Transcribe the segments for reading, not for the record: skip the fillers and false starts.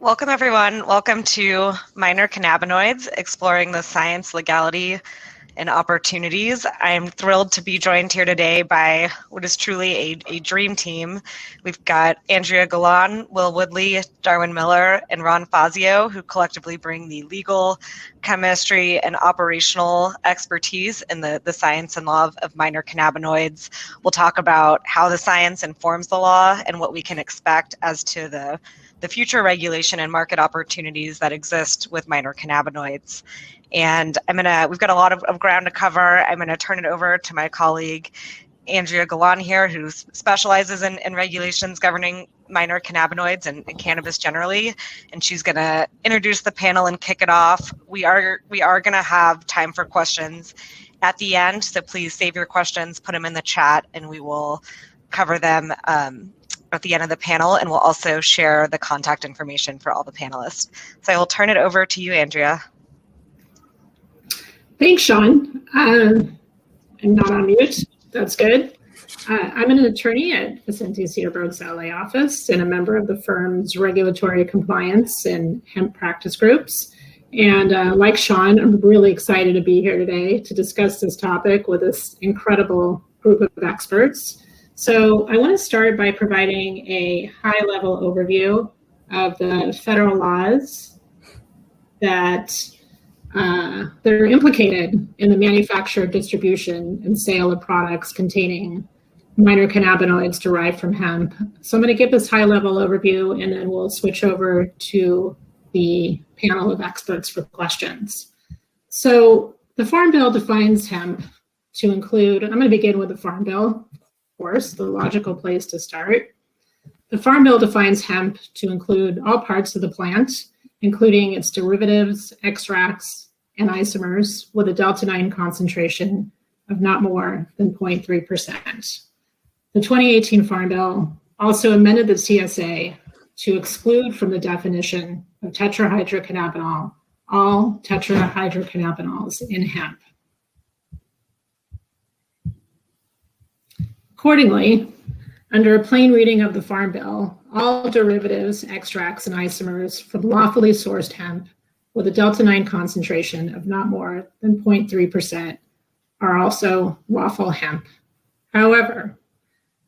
Welcome, everyone. Welcome to Minor Cannabinoids, exploring the science, legality, and opportunities. I'm thrilled to be joined here today by what is truly a dream team. We've got Andrea Golan, Will Woodley, Darwin Miller, and Ron Fazio, who collectively bring the legal, chemistry, and operational expertise in the science and law of minor cannabinoids. We'll talk about how the science informs the law and what we can expect as to the future regulation and market opportunities that exist with minor cannabinoids. And we've got a lot of ground to cover. I'm gonna turn it over to my colleague, Andrea Golan here, who specializes in regulations governing minor cannabinoids and cannabis generally. And she's gonna introduce the panel and kick it off. We are gonna have time for questions at the end, so please save your questions, put them in the chat, and we will cover them at the end of the panel, and we'll also share the contact information for all the panelists. So I will turn it over to you, Andrea. Thanks, Sean. I'm not on mute. That's good. I'm an attorney at Vicente Cedarberg's LA office and a member of the firm's regulatory compliance and hemp practice groups. And like Sean, I'm really excited to be here today to discuss this topic with this incredible group of experts. So I want to start by providing a high-level overview of the federal laws that are implicated in the manufacture, distribution, and sale of products containing minor cannabinoids derived from hemp. So I'm going to give this high-level overview, and then we'll switch over to the panel of experts for questions. So the Farm Bill defines hemp to include, I'm going to begin with the Farm Bill. Of course, the logical place to start. The Farm Bill defines hemp to include all parts of the plant, including its derivatives, extracts, and isomers with a delta-9 concentration of not more than 0.3%. The 2018 Farm Bill also amended the CSA to exclude from the definition of tetrahydrocannabinol all tetrahydrocannabinols in hemp. Accordingly, under a plain reading of the Farm Bill, all derivatives, extracts, and isomers from lawfully sourced hemp with a delta-9 concentration of not more than 0.3% are also lawful hemp. However,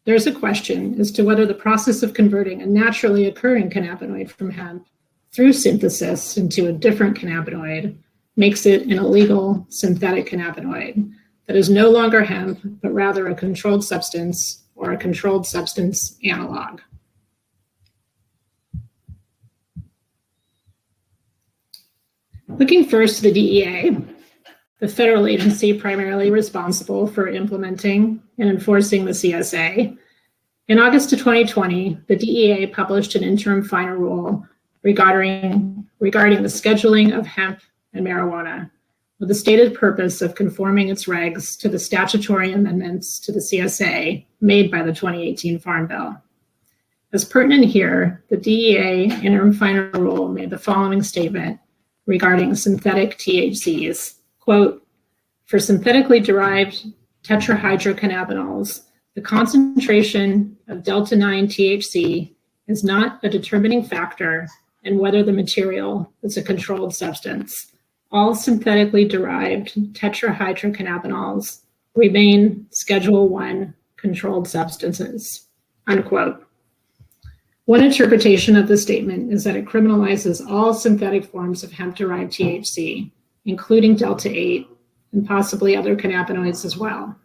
there's a question as to whether the process of converting a naturally occurring cannabinoid from hemp through synthesis into a different cannabinoid makes it an illegal synthetic cannabinoid that is no longer hemp, but rather a controlled substance or a controlled substance analog. Looking first to the DEA, the federal agency primarily responsible for implementing and enforcing the CSA, in August of 2020, the DEA published an interim final rule regarding the scheduling of hemp and marijuana, with the stated purpose of conforming its regs to the statutory amendments to the CSA made by the 2018 Farm Bill. As pertinent here, the DEA interim final rule made the following statement regarding synthetic THCs, quote, for synthetically derived tetrahydrocannabinols, the concentration of delta-9 THC is not a determining factor in whether the material is a controlled substance. All synthetically derived tetrahydrocannabinols remain Schedule I controlled substances, unquote. One interpretation of the statement is that it criminalizes all synthetic forms of hemp-derived THC, including delta-8 and possibly other cannabinoids as well.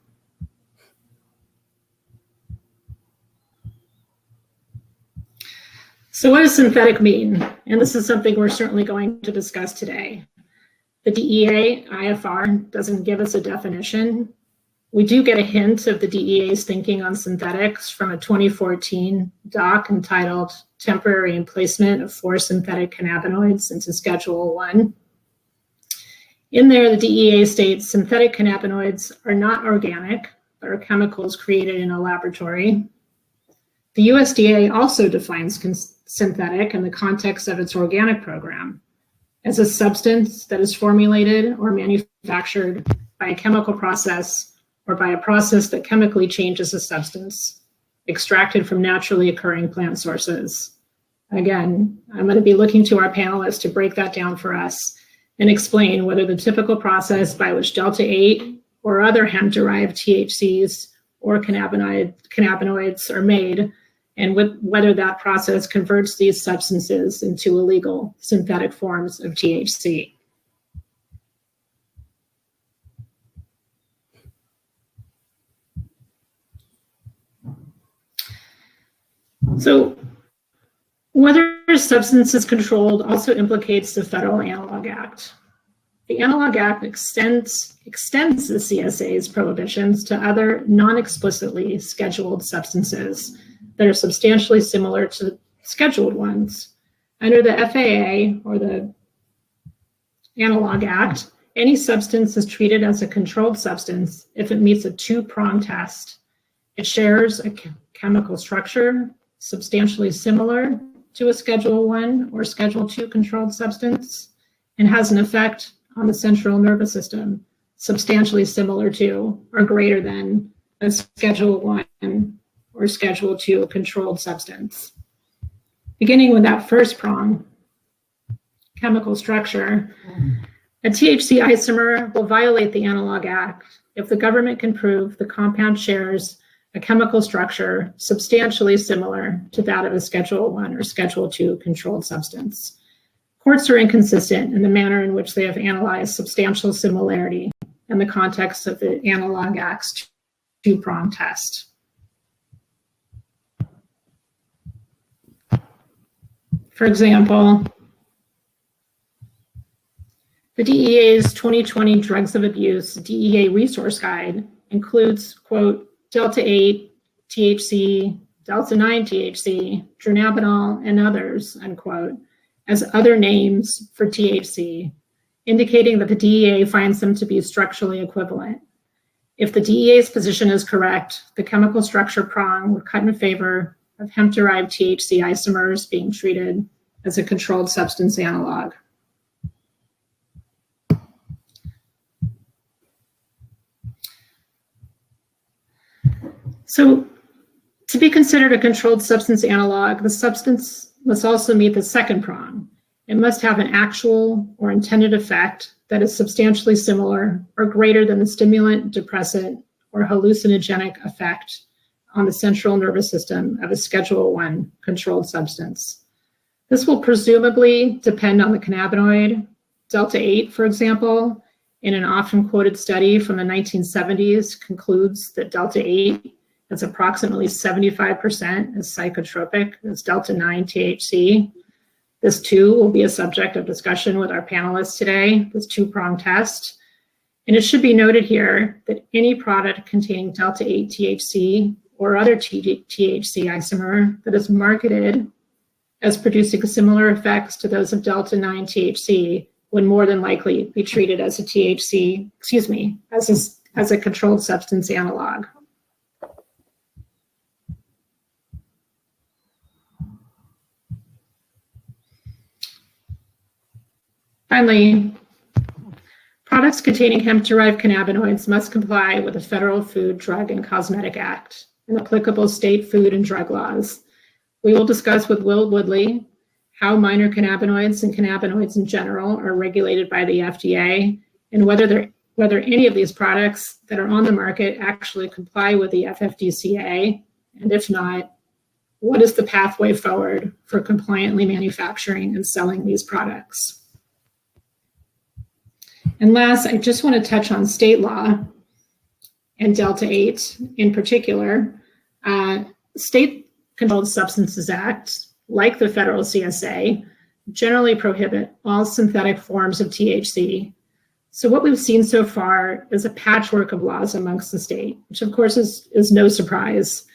So what does synthetic mean? And this is something we're certainly going to discuss today. The DEA IFR doesn't give us a definition. We do get a hint of the DEA's thinking on synthetics from a 2014 doc entitled Temporary Emplacement of 4 Synthetic Cannabinoids into Schedule I. In there, the DEA states synthetic cannabinoids are not organic, but are chemicals created in a laboratory. The USDA also defines synthetic in the context of its organic program as a substance that is formulated or manufactured by a chemical process or by a process that chemically changes a substance extracted from naturally occurring plant sources, Again, I'm going to be looking to our panelists to break that down for us and explain whether the typical process by which delta-8 or other hemp-derived THCs or cannabinoids are made, and whether that process converts these substances into illegal synthetic forms of THC. So whether a substance is controlled also implicates the Federal Analogue Act. The Analogue Act extends the CSA's prohibitions to other non-explicitly scheduled substances that are substantially similar to scheduled ones. Under the FAA, or the Analogue Act, any substance is treated as a controlled substance if it meets a two-prong test. It shares a chemical structure substantially similar to a Schedule I or Schedule II controlled substance, and has an effect on the central nervous system substantially similar to or greater than a Schedule I or Schedule II controlled substance. Beginning with that first prong, chemical structure, a THC isomer will violate the Analogue Act if the government can prove the compound shares a chemical structure substantially similar to that of a Schedule I or Schedule II controlled substance. Courts are inconsistent in the manner in which they have analyzed substantial similarity in the context of the Analogue Act's two-prong test. For example, the DEA's 2020 Drugs of Abuse DEA Resource Guide includes, quote, delta-8, THC, delta-9 THC, dronabinol, and others, unquote, as other names for THC, indicating that the DEA finds them to be structurally equivalent. If the DEA's position is correct, the chemical structure prong would cut in favor of hemp-derived THC isomers being treated as a controlled substance analog. So, to be considered a controlled substance analog, the substance must also meet the second prong. It must have an actual or intended effect that is substantially similar or greater than the stimulant, depressant, or hallucinogenic effect on the central nervous system of a Schedule I controlled substance. This will presumably depend on the cannabinoid. Delta-8, for example, in an often quoted study from the 1970s, concludes that Delta-8 is approximately 75% as psychotropic as delta-9 THC. This too will be a subject of discussion with our panelists today, this two-prong test. And it should be noted here that any product containing delta-8 THC or other THC isomer that is marketed as producing similar effects to those of delta-9 THC would more than likely be treated as a as a controlled substance analog. Finally, products containing hemp-derived cannabinoids must comply with the Federal Food, Drug, and Cosmetic Act and applicable state food and drug laws. We will discuss with Will Woodley how minor cannabinoids and cannabinoids in general are regulated by the FDA and whether any of these products that are on the market actually comply with the FFDCA, and if not, what is the pathway forward for compliantly manufacturing and selling these products? And last, I just want to touch on state law and delta-8 in particular. State Controlled Substances Act, like the federal CSA, generally prohibit all synthetic forms of THC. So what we've seen so far is a patchwork of laws amongst the state, which of course is no surprise.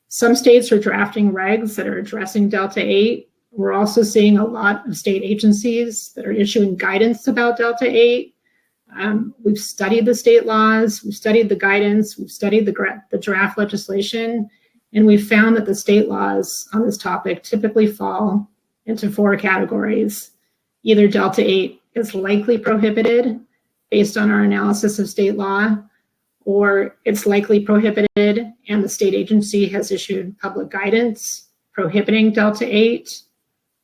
Some states are drafting regs that are addressing delta-8. We're also seeing a lot of state agencies that are issuing guidance about delta-8. We've studied the state laws, we've studied the guidance, we've studied the draft legislation, and we've found that the state laws on this topic typically fall into four categories. Either delta-8 is likely prohibited based on our analysis of state law, or it's likely prohibited and the state agency has issued public guidance prohibiting delta-8,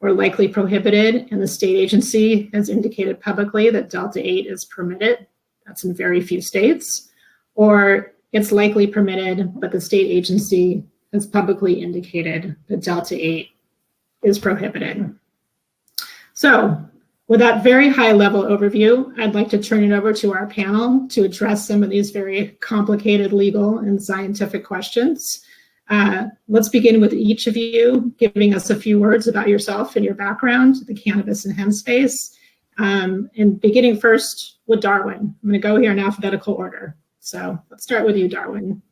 or likely prohibited, and the state agency has indicated publicly that Delta 8 is permitted. That's in very few states. Or it's likely permitted, but the state agency has publicly indicated that Delta 8 is prohibited. So with that very high level overview, I'd like to turn it over to our panel to address some of these very complicated legal and scientific questions. Let's begin with each of you giving us a few words about yourself and your background, the cannabis and hemp space. And beginning first with Darwin. I'm going to go here in alphabetical order. So let's start with you, Darwin.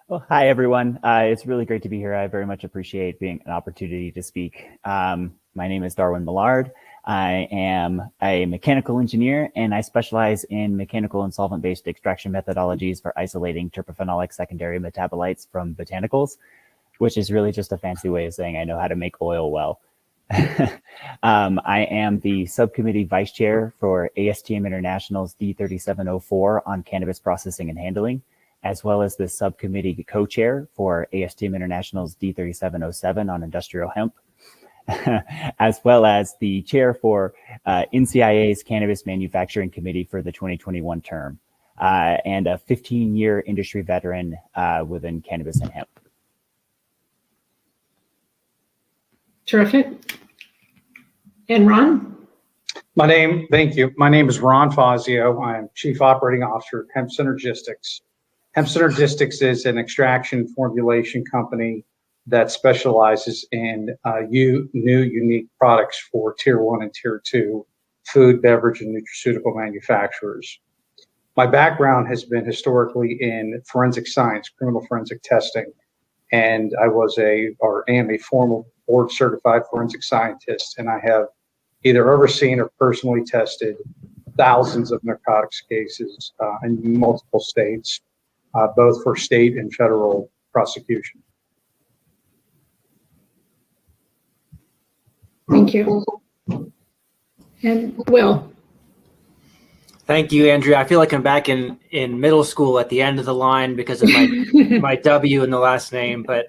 Well, hi, everyone. It's really great to be here. I very much appreciate being an opportunity to speak. My name is Darwin Millard. I am a mechanical engineer, and I specialize in mechanical and solvent-based extraction methodologies for isolating terpenolic secondary metabolites from botanicals, which is really just a fancy way of saying I know how to make oil well. I am the subcommittee vice chair for ASTM International's D3704 on cannabis processing and handling, as well as the subcommittee co-chair for ASTM International's D3707 on industrial hemp, as well as the chair for NCIA's Cannabis Manufacturing Committee for the 2021 term, and a 15-year industry veteran within cannabis and hemp. Terrific. And Ron? Thank you. My name is Ron Fazio. I'm Chief Operating Officer at Hemp Synergistics. Hemp Synergistics is an extraction formulation company that specializes in new unique products for Tier 1 and Tier 2 food, beverage, and nutraceutical manufacturers. My background has been historically in forensic science, criminal forensic testing, and I am a formal board certified forensic scientist, and I have either overseen or personally tested thousands of narcotics cases in multiple states, both for state and federal prosecution. Thank you. And Will. Thank you, Andrea. I feel like I'm back in middle school at the end of the line because of my W in the last name. But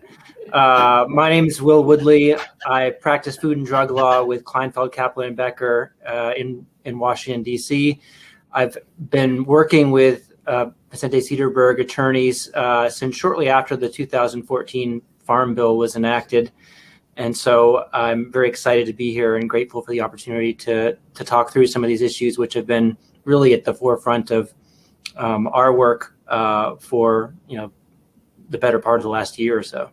my name is Will Woodley. I practice food and drug law with Kleinfeld, Kaplan, and Becker in Washington, D.C. I've been working with Vicente Cederberg attorneys since shortly after the 2014 Farm Bill was enacted. And so I'm very excited to be here and grateful for the opportunity to talk through some of these issues, which have been really at the forefront of our work for the better part of the last year or so.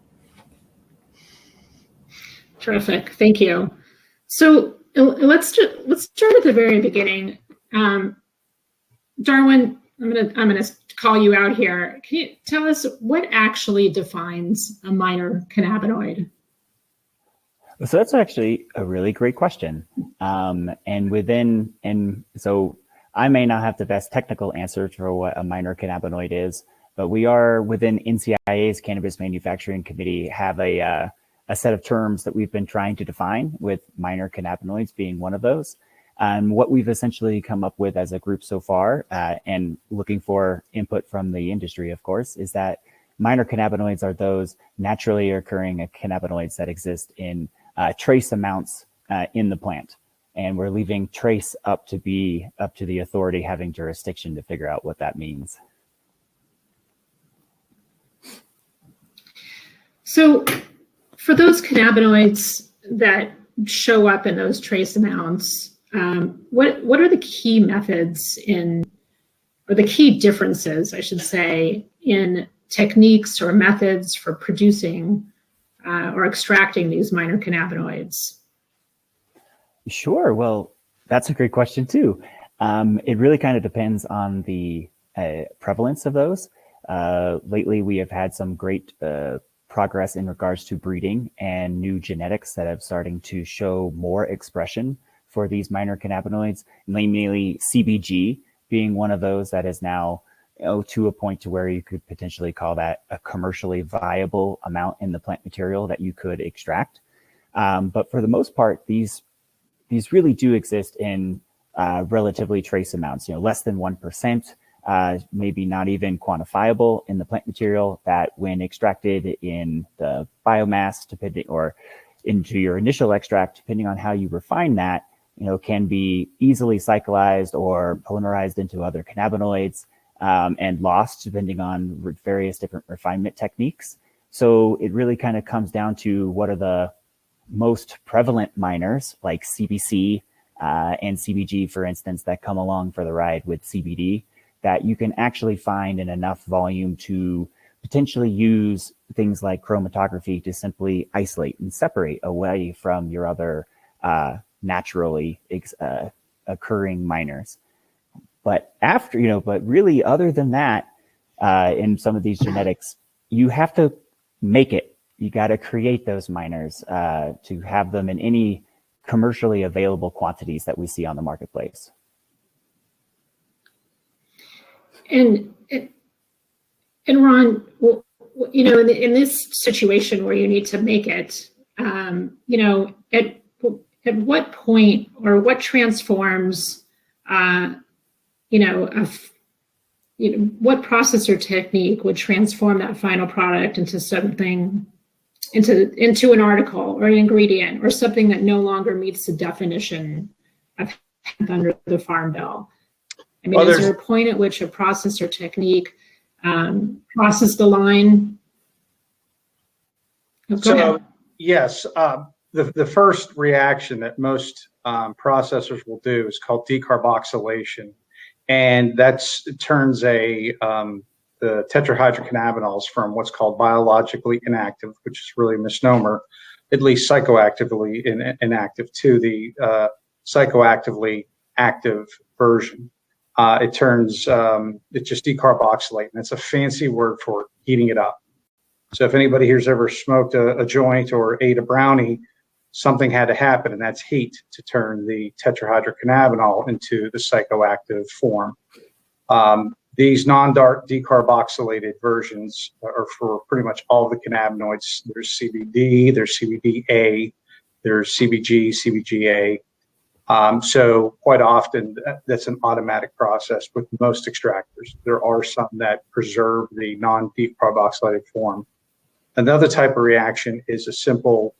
Terrific, thank you. So let's start at the very beginning. Darwin, I'm gonna call you out here. Can you tell us what actually defines a minor cannabinoid? So that's actually a really great question. So I may not have the best technical answer for what a minor cannabinoid is, but we are within NCIA's Cannabis Manufacturing Committee have a set of terms that we've been trying to define, with minor cannabinoids being one of those. What we've essentially come up with as a group so far, and looking for input from the industry, of course, is that minor cannabinoids are those naturally occurring cannabinoids that exist in trace amounts in the plant. And we're leaving trace up to the authority having jurisdiction to figure out what that means. So for those cannabinoids that show up in those trace amounts, what are the key methods or the key differences, I should say, in techniques or methods for producing or extracting these minor cannabinoids? Sure. Well, that's a great question too. It really kind of depends on the prevalence of those. Lately, we have had some great progress in regards to breeding and new genetics that are starting to show more expression for these minor cannabinoids, namely CBG being one of those that is now to a point to where you could potentially call that a commercially viable amount in the plant material that you could extract. But for the most part, these really do exist in relatively trace amounts, less than 1%, maybe not even quantifiable in the plant material, that when extracted in the biomass, or into your initial extract, depending on how you refine that, can be easily cyclized or polymerized into other cannabinoids and lost depending on various different refinement techniques. So it really kind of comes down to what are the most prevalent minors like CBC and CBG, for instance, that come along for the ride with CBD that you can actually find in enough volume to potentially use things like chromatography to simply isolate and separate away from your other naturally occurring minors. But but really other than that, in some of these genetics, you have to make it. You got to create those minors to have them in any commercially available quantities that we see on the marketplace. And Ron, in this situation where you need to make it, at what point or what transforms, what processor technique would transform that final product into something, into an article or an ingredient or something that no longer meets the definition of hemp under the Farm Bill? I mean, is there a point at which a processor technique crosses the line? Yes, the first reaction that most processors will do is called decarboxylation, and turns the tetrahydrocannabinols from what's called biologically inactive, which is really a misnomer, at least psychoactively inactive, to the psychoactively active version. It just decarboxylate, and it's a fancy word for heating it up. So if anybody here's ever smoked a joint or ate a brownie, something had to happen, and that's heat to turn the tetrahydrocannabinol into the psychoactive form. These non-dark decarboxylated versions are for pretty much all the cannabinoids. There's CBD, there's CBDA, there's CBG, CBGA. So quite often that's an automatic process with most extractors. There are some that preserve the non-decarboxylated form. Another type of reaction is a simple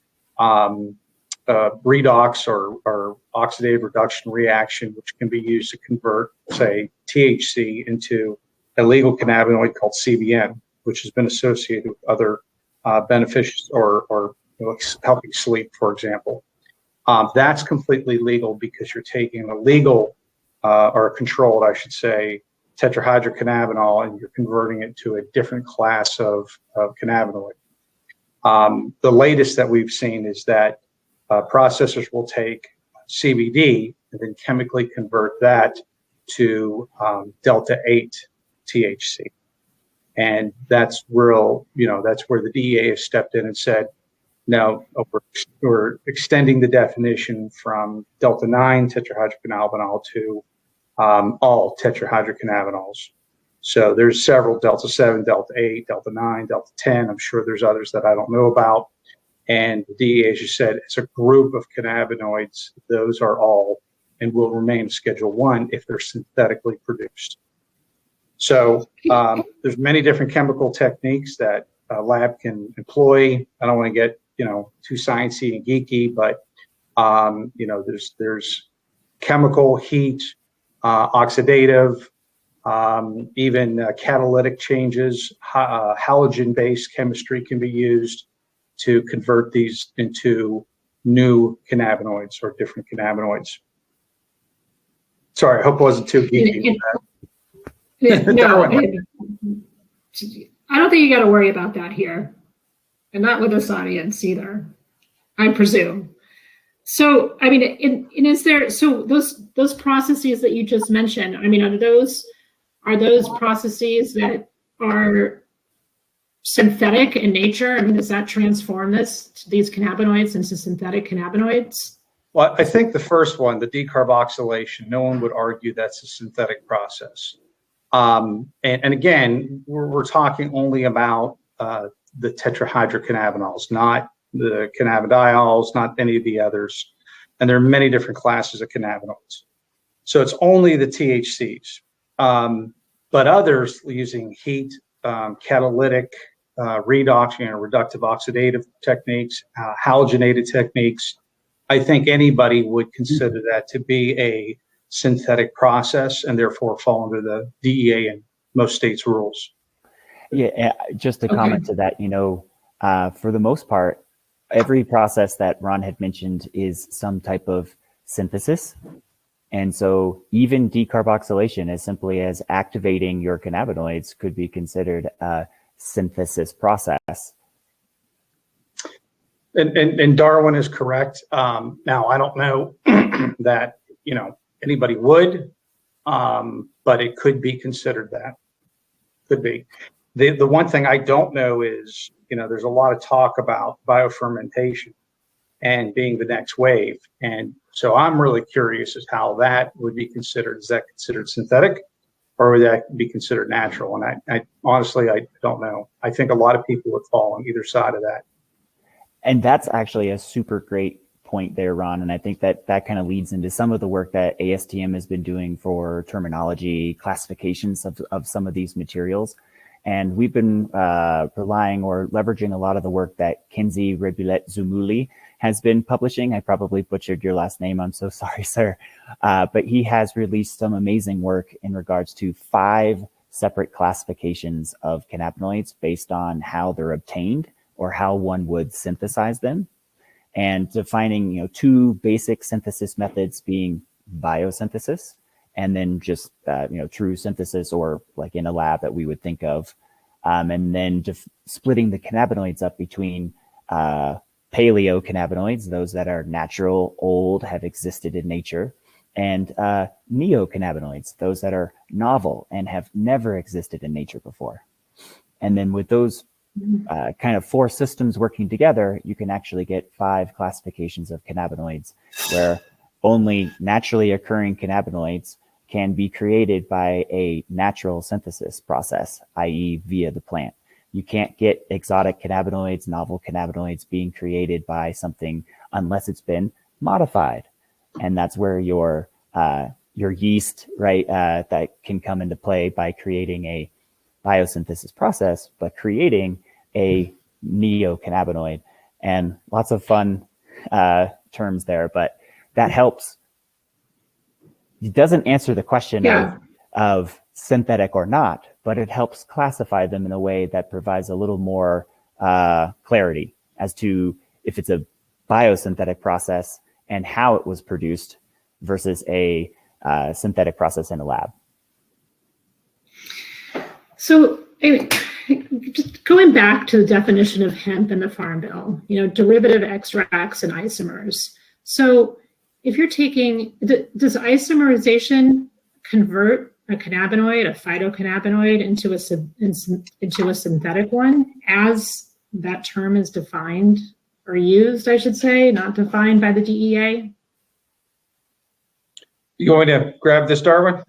redox or oxidative reduction reaction, which can be used to convert, say, THC into a legal cannabinoid called CBN, which has been associated with other benefits or helping sleep, for example. That's completely legal because you're taking a legal or a controlled, I should say, tetrahydrocannabinol, and you're converting it to a different class of cannabinoid. The latest that we've seen is that processors will take CBD and then chemically convert that to delta 8 THC, and that's that's where the DEA has stepped in and said, no, we're extending the definition from delta 9 tetrahydrocannabinol to all tetrahydrocannabinols. So there's several, delta 7, delta 8, delta 9, delta 10. I'm sure there's others that I don't know about. And the DEA, as you said, it's a group of cannabinoids. Those are all and will remain Schedule 1 if they're synthetically produced. So there's many different chemical techniques that a lab can employ. I don't want to get too sciencey and geeky, but there's chemical, heat, oxidative, even catalytic changes. Halogen-based chemistry can be used to convert these into new cannabinoids or different cannabinoids. Sorry, I hope it wasn't too geeky. No, I don't think you got to worry about that here, and not with this audience either, I presume. So, I mean, is there those processes that you just mentioned? I mean, are those processes that are synthetic in nature? I mean, does that transform these cannabinoids into synthetic cannabinoids? Well, I think the first one, the decarboxylation, no one would argue that's a synthetic process. And again, we're talking only about the tetrahydrocannabinols, not the cannabidiols, not any of the others. And there are many different classes of cannabinoids. So it's only the THCs. But others using heat, catalytic, redox, reductive oxidative techniques, halogenated techniques. I think anybody would consider that to be a synthetic process and therefore fall under the DEA and most states' rules. Yeah, just to comment to that, for the most part, every process that Ron had mentioned is some type of synthesis. And so even decarboxylation, as simply as activating your cannabinoids, could be considered a synthesis process. And Darwin is correct. Now, I don't know that, anybody would, but it could be considered that. Could be. The one thing I don't know is, there's a lot of talk about biofermentation and being the next wave. And so I'm really curious as how that would be considered. Is that considered synthetic or would that be considered natural? And I honestly, I don't know. I think a lot of people would fall on either side of that. And that's actually a super great point there, Ron. And I think that kind of leads into some of the work that ASTM has been doing for terminology, classifications of some of these materials. And we've been relying or leveraging a lot of the work that Kenzie Rebulet-Zumuli has been publishing. I probably butchered your last name. I'm so sorry, sir. But he has released some amazing work in regards to 5 separate classifications of cannabinoids based on how they're obtained or how one would synthesize them, and defining 2 basic synthesis methods being biosynthesis and then just true synthesis, or like in a lab that we would think of, and then splitting the cannabinoids up between paleocannabinoids, those that are natural, old, have existed in nature, and neocannabinoids, those that are novel and have never existed in nature before. And then with those kind of 4 systems working together, you can actually get 5 classifications of cannabinoids, where only naturally occurring cannabinoids can be created by a natural synthesis process, i.e. via the plant. You can't get exotic cannabinoids, novel cannabinoids being created by something unless it's been modified. And that's where your yeast, right, that can come into play by creating a biosynthesis process, but creating a neocannabinoid. And lots of fun terms there, but that helps. It doesn't answer the question of synthetic or not, but it helps classify them in a way that provides a little more clarity as to if it's a biosynthetic process and how it was produced versus a synthetic process in a lab. So just going back to the definition of hemp in the Farm Bill, derivative extracts and isomers. So if you're taking, does isomerization convert a cannabinoid, a phytocannabinoid, into a synthetic one, as that term is defined or used, I should say, not defined by the DEA? You want me to grab this, Darwin?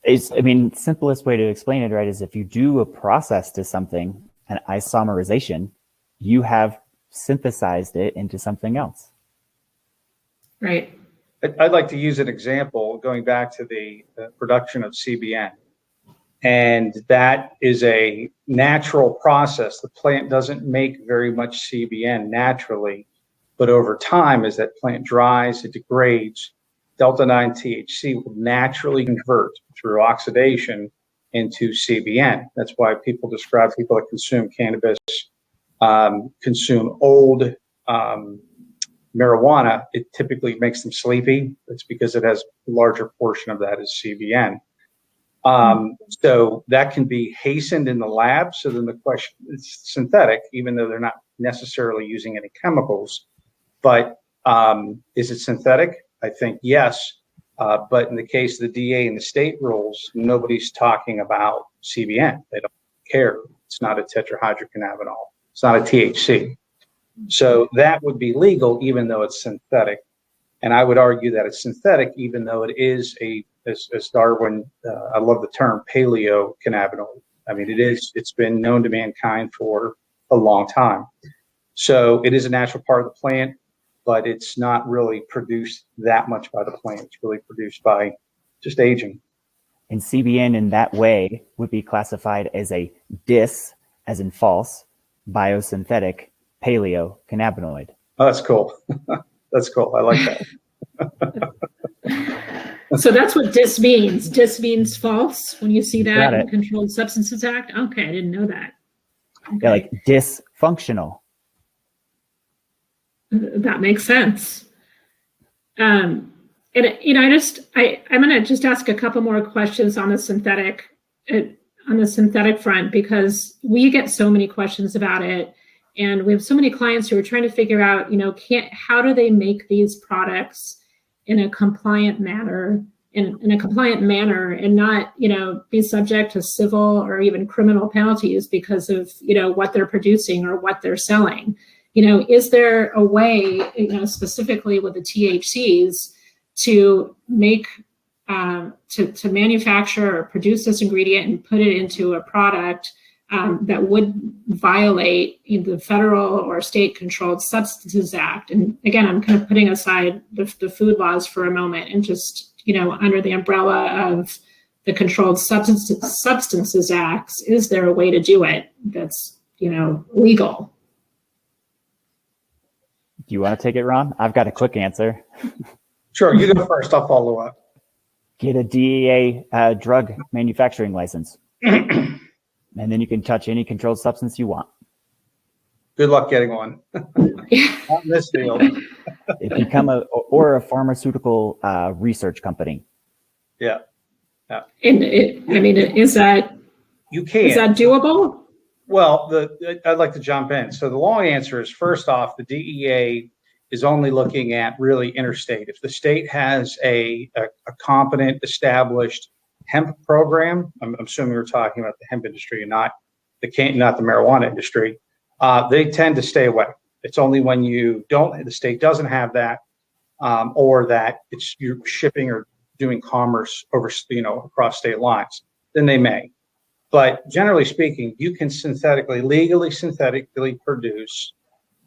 Simplest way to explain it, right, is if you do a process to something, an isomerization, you have synthesized it into something else. Right. I'd like to use an example going back to the production of CBN. And that is a natural process. The plant doesn't make very much CBN naturally, but over time, as that plant dries, it degrades, delta-9 THC will naturally convert through oxidation into CBN. That's why people describe people that consume cannabis, consume old marijuana. It typically makes them sleepy. It's because it has a larger portion of that is CBN. So that can be hastened in the lab. So then the question is synthetic, even though they're not necessarily using any chemicals. But is it synthetic? I think yes. But in the case of the DA and the state rules, nobody's talking about CBN. They don't care. It's not a tetrahydrocannabinol. It's not a THC. So that would be legal, even though it's synthetic. And I would argue that it's synthetic, even though it is as Darwin, I love the term paleocannabinoid. I mean, it's been known to mankind for a long time. So it is a natural part of the plant, but it's not really produced that much by the plant. It's really produced by just aging. And CBN in that way would be classified as a as in false, biosynthetic, paleocannabinoid. Oh, that's cool. That's cool. I like that. So that's what dis means. Dis means false when you see that in it. the Controlled Substances Act. Okay, I didn't know that. Okay. Yeah, like dysfunctional. That makes sense. And you know, I'm going to just ask a couple more questions on the synthetic front, because we get so many questions about it, and we have so many clients who are trying to figure out, you know, how do they make these products in a compliant manner, and not, you know, be subject to civil or even criminal penalties because of, you know, what they're producing or what they're selling. You know, is there a way, you know, specifically with the THCs, to make to manufacture or produce this ingredient and put it into a product that would violate the federal or state Controlled Substances Act? And again, I'm kind of putting aside the food laws for a moment, and just, you know, under the umbrella of the Controlled Substances Act, is there a way to do it that's, you know, legal? Do you want to take it, Ron? I've got a quick answer. Sure, you go first. I'll follow up. Get a DEA drug manufacturing license. And then you can touch any controlled substance you want. Good luck getting one. On this field. Become a pharmaceutical research company. Yeah. And is that doable? Well, I'd like to jump in. So the long answer is, first off, the DEA is only looking at really interstate. If the state has a competent, established hemp program, I'm assuming we're talking about the hemp industry and not the marijuana industry, they tend to stay away. It's only when the state doesn't have that, or that you're shipping or doing commerce over, you know, across state lines, then they may. But generally speaking, you can legally synthetically produce,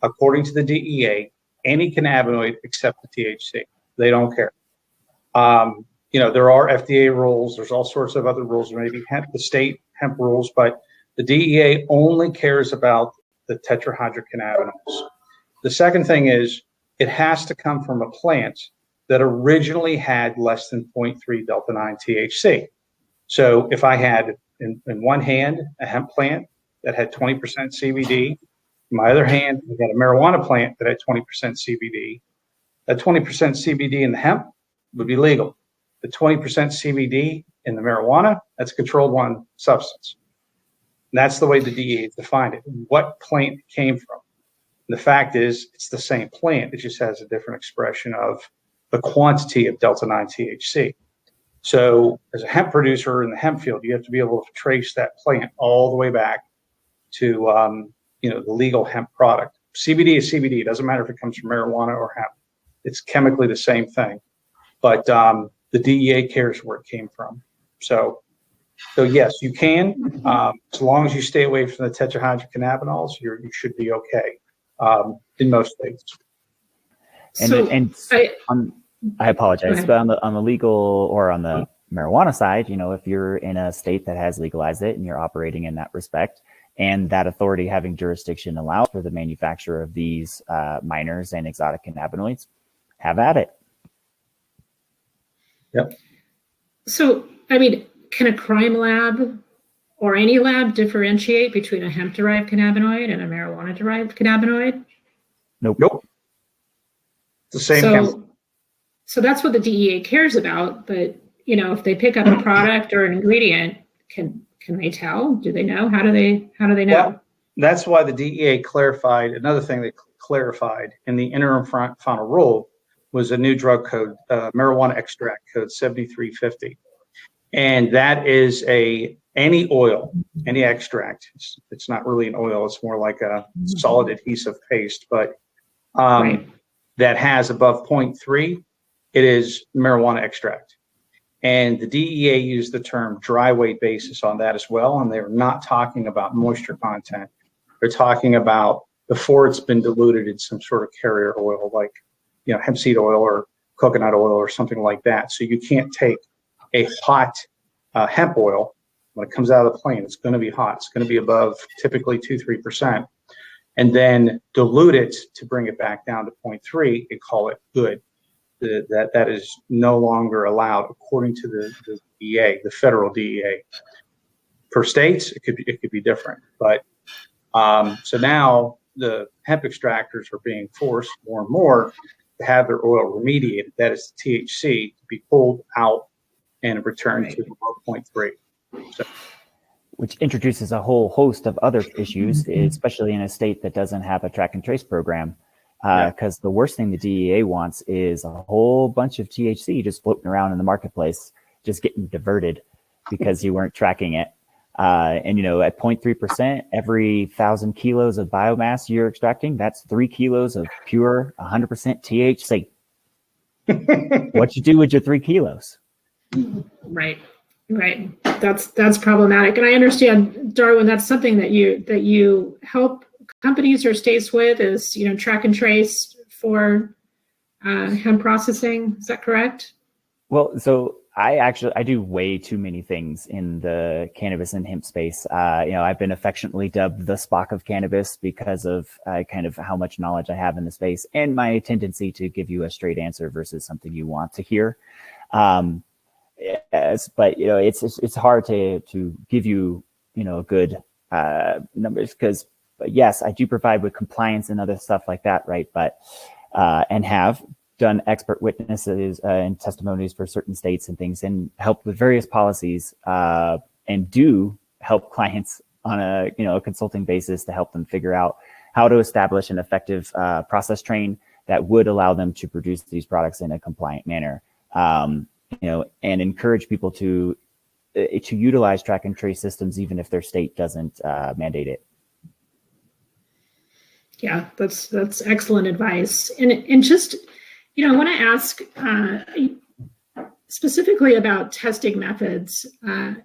according to the DEA, any cannabinoid except the THC. They don't care. You know, there are FDA rules. There's all sorts of other rules, maybe the state hemp rules, but the DEA only cares about the tetrahydrocannabinols. The second thing is, it has to come from a plant that originally had less than 0.3 delta 9 THC. So if I had in one hand a hemp plant that had 20% CBD, in my other hand I had a marijuana plant that had 20% CBD, that 20% CBD in the hemp would be legal. The 20% CBD in the marijuana, that's a controlled one substance. And that's the way the DEA defined it, what plant it came from. And the fact is, it's the same plant, it just has a different expression of the quantity of delta 9 THC. So as a hemp producer in the hemp field, you have to be able to trace that plant all the way back to you know, the legal hemp product. CBD is CBD. It doesn't matter if it comes from marijuana or hemp. It's chemically the same thing. But the DEA cares where it came from. So yes, you can. As long as you stay away from the tetrahydrocannabinols, you should be okay in most states. I apologize, but on the legal or on the marijuana side, you know, if you're in a state that has legalized it and you're operating in that respect, and that authority having jurisdiction allows for the manufacture of these minors and exotic cannabinoids, have at it. Yep. So, I mean, can a crime lab or any lab differentiate between a hemp-derived cannabinoid and a marijuana-derived cannabinoid? Nope. It's the same. So that's what the DEA cares about. But, you know, if they pick up a product or an ingredient, can they tell? Do they know? How do they know? Well, that's why the DEA clarified. Another thing they clarified in the interim final rule was a new drug code, marijuana extract code 7350. And that is any oil, any extract. It's not really an oil. It's more like a solid adhesive paste, but that has above 0.3, it is marijuana extract. And the DEA used the term dry weight basis on that as well. And they're not talking about moisture content. They're talking about before it's been diluted in some sort of carrier oil, like, you know, hemp seed oil or coconut oil or something like that. So you can't take a hot hemp oil, When it comes out of the plane, it's going to be hot. It's going to be above typically 2-3%. And then dilute it to bring it back down to 0.3 and call it good. That is no longer allowed according to the DEA, the federal DEA. For states, it could be different. But so now the hemp extractors are being forced more and more to have their oil remediated. That is the THC to be pulled out and returned to below 0.3. So, which introduces a whole host of other issues, especially in a state that doesn't have a track and trace program. Because the worst thing the DEA wants is a whole bunch of THC just floating around in the marketplace, just getting diverted because you weren't tracking it. And, at 0.3%, every 1,000 kilos of biomass you're extracting, that's 3 kilos of pure 100% THC. What you do with your 3 kilos? Right. That's problematic. And I understand, Darwin, that's something that you help companies or states with is, track and trace for hemp processing. Is that correct? Well, so I do way too many things in the cannabis and hemp space. I've been affectionately dubbed the Spock of Cannabis because of kind of how much knowledge I have in the space and my tendency to give you a straight answer versus something you want to hear. But it's hard to give you good numbers because yes, I do provide with compliance and other stuff like that, right? But and have done expert witnesses and testimonies for certain states and things, and helped with various policies, and do help clients on a consulting basis to help them figure out how to establish an effective process train that would allow them to produce these products in a compliant manner. And encourage people to utilize track and trace systems, even if their state doesn't mandate it. Yeah, that's excellent advice. And just, I want to ask specifically about testing methods. Are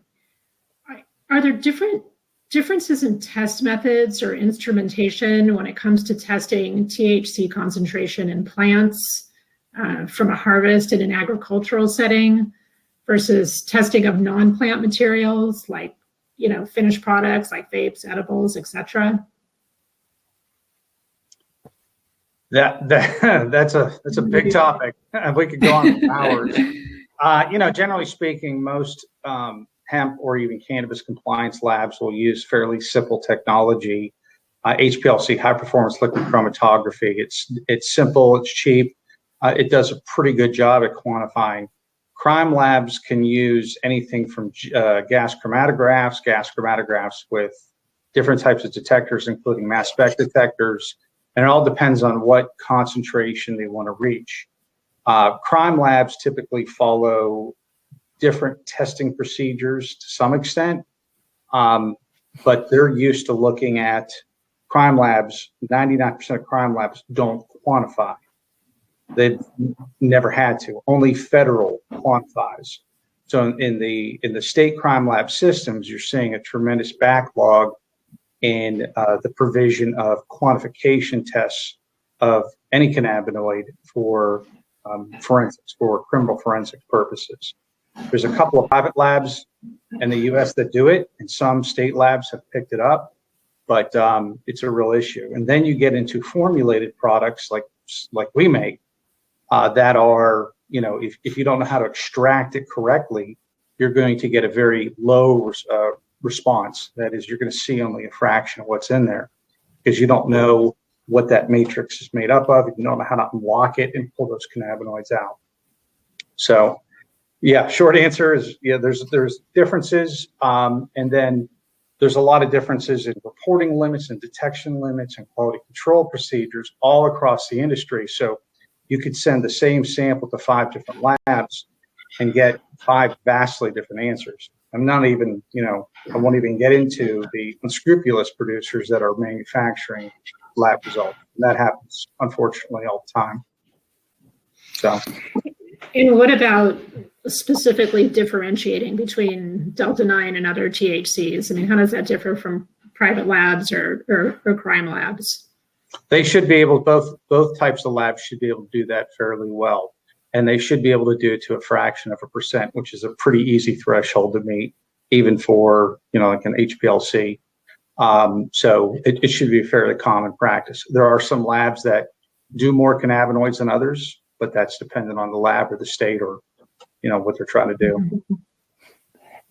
there differences in test methods or instrumentation when it comes to testing THC concentration in plants from a harvest in an agricultural setting versus testing of non-plant materials like, finished products like vapes, edibles, etc.? That's a big topic. We could go on for hours. Generally speaking, most hemp or even cannabis compliance labs will use fairly simple technology. HPLC, high performance liquid chromatography. It's simple. It's cheap. It does a pretty good job at quantifying. Crime labs can use anything from gas chromatographs with different types of detectors, including mass spec detectors. And it all depends on what concentration they want to reach. Crime labs typically follow different testing procedures to some extent, but they're used to looking at crime labs. 99% of crime labs don't quantify. They've never had to. Only federal quantifies. So in the state crime lab systems, you're seeing a tremendous backlog in the provision of quantification tests of any cannabinoid for forensics, for criminal forensic purposes. There's a couple of private labs in the U.S. that do it, and some state labs have picked it up, but it's a real issue. And then you get into formulated products like we make that are, if you don't know how to extract it correctly, you're going to get a very low response. That is, you're going to see only a fraction of what's in there because you don't know what that matrix is made up of. You don't know how to unlock it and pull those cannabinoids out. So, yeah, short answer is, yeah, there's differences. And then there's a lot of differences in reporting limits and detection limits and quality control procedures all across the industry. So you could send the same sample to 5 different labs and get 5 vastly different answers. I'm not even, I won't even get into the unscrupulous producers that are manufacturing lab results. And that happens, unfortunately, all the time. So. And what about specifically differentiating between Delta-9 and other THCs? I mean, how does that differ from private labs or crime labs? They should be able, both types of labs should be able to do that fairly well. And they should be able to do it to a fraction of a percent, which is a pretty easy threshold to meet. even for, like an HPLC. So it should be a fairly common practice. There are some labs that do more cannabinoids than others, but that's dependent on the lab or the state or, what they're trying to do.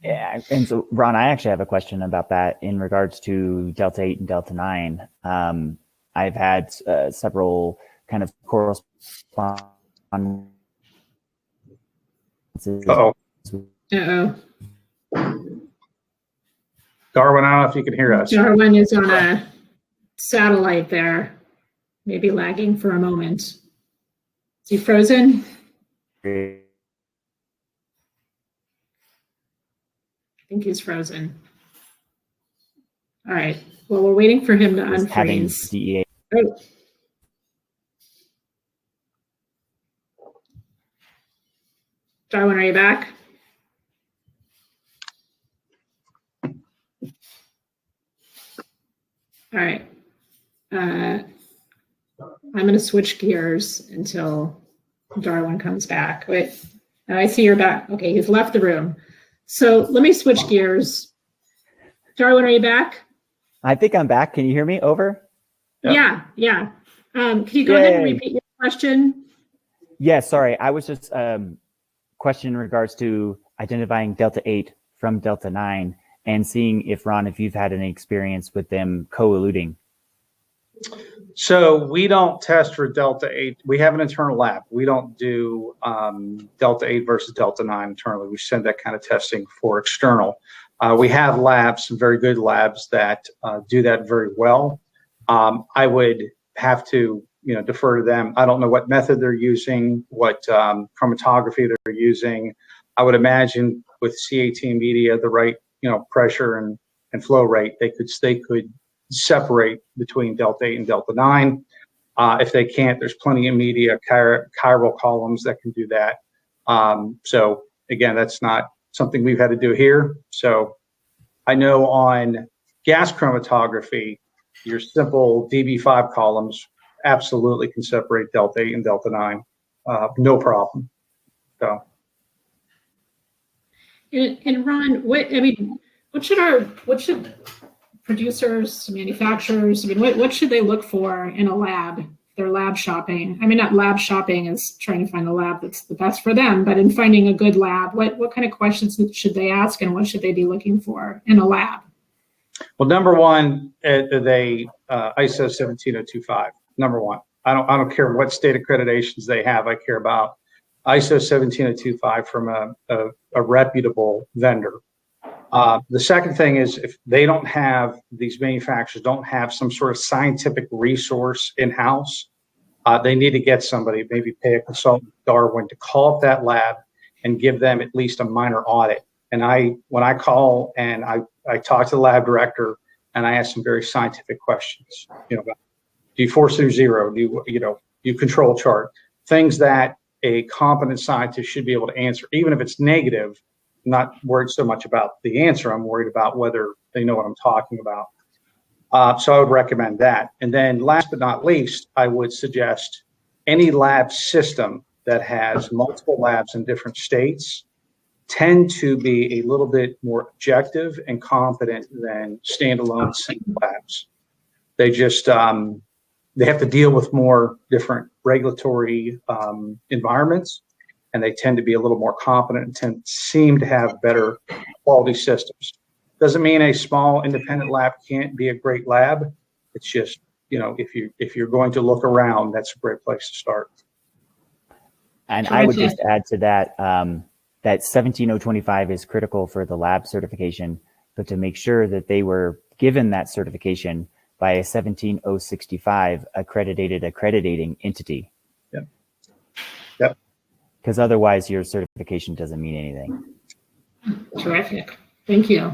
Yeah, and so Ron, I actually have a question about that in regards to Delta 8 and Delta 9. I've had several kind of correspondence. Uh-oh. Uh-oh. Darwin, I don't know if you can hear us. Darwin is on a satellite there, maybe lagging for a moment. Is he frozen? I think he's frozen. All right. Well, we're waiting for him to unfreeze. DEA. Oh. Darwin, are you back? All right. I'm going to switch gears until Darwin comes back. Wait, I see you're back. Okay, he's left the room. So let me switch gears. Darwin, are you back? I think I'm back. Can you hear me? Over? Yep. Yeah. Can you go ahead and repeat your question? Yeah, sorry. I was just question in regards to identifying Delta 8 from Delta 9 and seeing if, Ron, if you've had any experience with them co-eluting. So we don't test for Delta 8. We have an internal lab. We don't do Delta 8 versus Delta 9 internally. We send that kind of testing for external. We have labs, some very good labs that do that very well. I would have to, defer to them. I don't know what method they're using, what chromatography they're using. I would imagine with C18 media, the right, pressure and flow rate, they could separate between Delta 8 and Delta 9. If they can't, there's plenty of media, chiral columns that can do that. So again, that's not something we've had to do here. So I know on gas chromatography, your simple DB5 columns absolutely can separate Delta 8 and Delta 9, no problem. So. And Ron, what should producers, manufacturers, what should they look for in a lab? They're lab shopping. Not lab shopping is trying to find the lab that's the best for them, but in finding a good lab, what kind of questions should they ask and what should they be looking for in a lab? Well, number one, they ISO 17025. Number one, I don't care what state accreditations they have. I care about ISO 17025 from a reputable vendor. The second thing is if they don't have, these manufacturers don't have some sort of scientific resource in-house, they need to get somebody, maybe pay a consultant, Darwin, to call up that lab and give them at least a minor audit. And when I call and I talk to the lab director and I ask some very scientific questions, do you force through zero? Do you control chart? Things that a competent scientist should be able to answer, even if it's negative. I'm not worried so much about the answer. I'm worried about whether they know what I'm talking about. So I would recommend that. And then last but not least, I would suggest any lab system that has multiple labs in different states tend to be a little bit more objective and competent than standalone single labs. They just, they have to deal with more different regulatory environments, and they tend to be a little more competent and seem to have better quality systems. Doesn't mean a small independent lab can't be a great lab. It's just, if you're going to look around, that's a great place to start. And I would just add to that, that 17025 is critical for the lab certification, but to make sure that they were given that certification by a 17065 accrediting entity. Yep. Because otherwise your certification doesn't mean anything. Terrific. Thank you.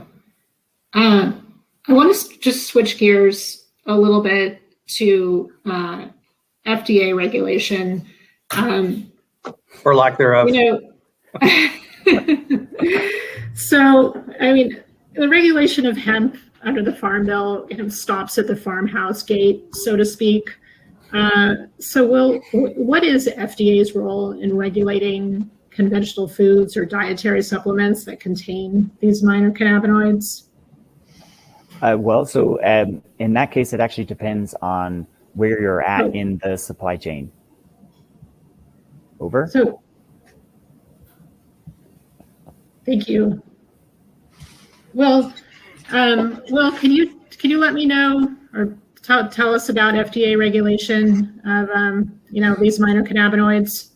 I want to just switch gears a little bit to FDA regulation. Or lack thereof. So, the regulation of hemp under the Farm Bill stops at the farmhouse gate, so to speak. So what is FDA's role in regulating conventional foods or dietary supplements that contain these minor cannabinoids? In that case, it actually depends on where you're at in the supply chain. Over. So, thank you. Well, can you let me know or tell us about FDA regulation of these minor cannabinoids?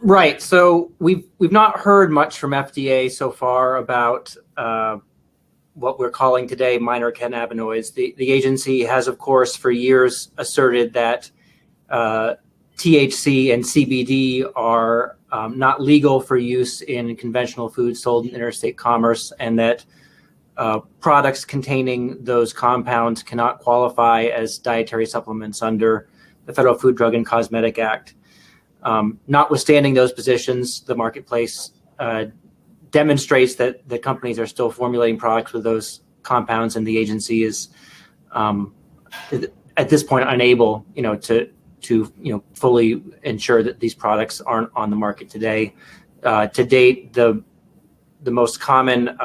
Right. So we've not heard much from FDA so far about what we're calling today minor cannabinoids. The agency has, of course, for years asserted that THC and CBD are not legal for use in conventional foods sold in interstate commerce, and that products containing those compounds cannot qualify as dietary supplements under the Federal Food, Drug, and Cosmetic Act. Notwithstanding those positions, the marketplace demonstrates that the companies are still formulating products with those compounds, and the agency is at this point unable, to fully ensure that these products aren't on the market today. To date, the most common